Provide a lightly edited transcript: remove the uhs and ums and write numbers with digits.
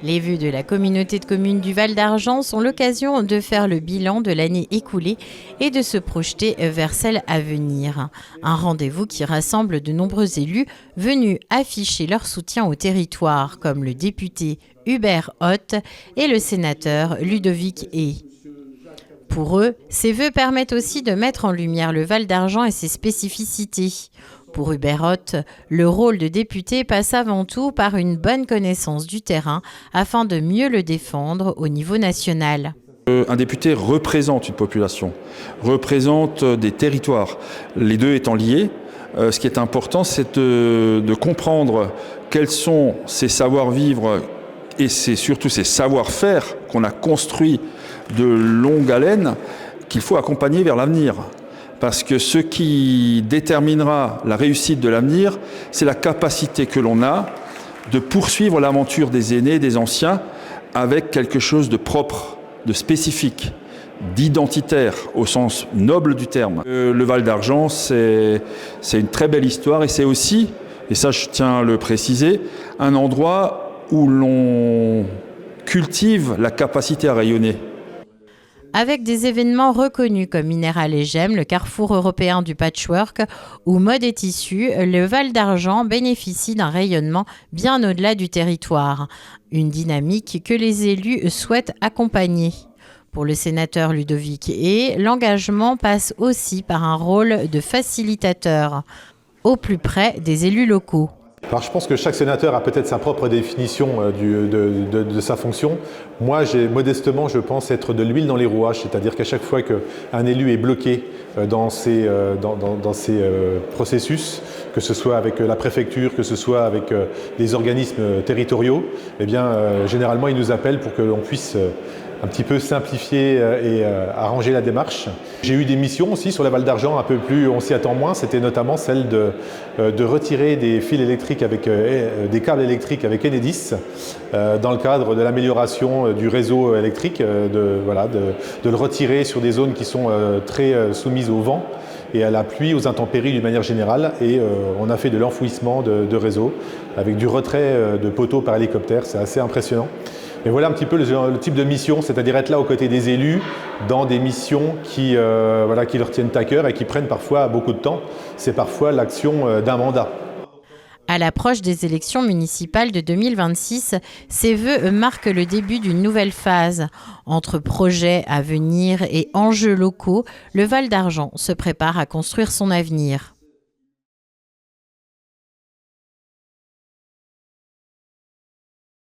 Les vœux de la communauté de communes du Val d'Argent sont l'occasion de faire le bilan de l'année écoulée et de se projeter vers celle à venir. Un rendez-vous qui rassemble de nombreux élus venus afficher leur soutien au territoire, comme le député Hubert Ott et le sénateur Ludovic Hay. Pour eux, ces vœux permettent aussi de mettre en lumière le Val d'Argent et ses spécificités. Pour Hubert Ott, le rôle de député passe avant tout par une bonne connaissance du terrain afin de mieux le défendre au niveau national. Un député représente une population, représente des territoires, les deux étant liés. Ce qui est important, c'est de comprendre quels sont ces savoir-vivre et surtout ces savoir-faire qu'on a construits de longue haleine qu'il faut accompagner vers l'avenir. Parce que ce qui déterminera la réussite de l'avenir, c'est la capacité que l'on a de poursuivre l'aventure des aînés, des anciens, avec quelque chose de propre, de spécifique, d'identitaire, au sens noble du terme. Le Val d'Argent, c'est une très belle histoire et c'est aussi, et ça je tiens à le préciser, un endroit où l'on cultive la capacité à rayonner. Avec des événements reconnus comme Minéral et Gemmes, le carrefour européen du patchwork ou Mode et Tissus, le Val d'Argent bénéficie d'un rayonnement bien au-delà du territoire. Une dynamique que les élus souhaitent accompagner. Pour le sénateur Ludovic Hay, l'engagement passe aussi par un rôle de facilitateur, au plus près des élus locaux. Alors je pense que chaque sénateur a peut-être sa propre définition de sa fonction. Moi, modestement, je pense être de l'huile dans les rouages, c'est-à-dire qu'à chaque fois qu'un élu est bloqué dans ses processus, que ce soit avec la préfecture, que ce soit avec des organismes territoriaux, eh bien, généralement, il nous appelle pour que l'on puisse un petit peu simplifier et arranger la démarche. J'ai eu des missions aussi sur la Val d'Argent, un peu plus, on s'y attend moins, c'était notamment celle de retirer des fils électriques avec des câbles électriques avec Enedis dans le cadre de l'amélioration du réseau électrique, de le retirer sur des zones qui sont très soumises au vent et à la pluie, aux intempéries d'une manière générale, et on a fait de l'enfouissement de réseaux avec du retrait de poteaux par hélicoptère, c'est assez impressionnant. Et voilà un petit peu le type de mission, c'est-à-dire être là aux côtés des élus dans des missions qui leur tiennent à cœur et qui prennent parfois beaucoup de temps. C'est parfois l'action d'un mandat. À l'approche des élections municipales de 2026, ces vœux marquent le début d'une nouvelle phase. Entre projets à venir et enjeux locaux, le Val d'Argent se prépare à construire son avenir.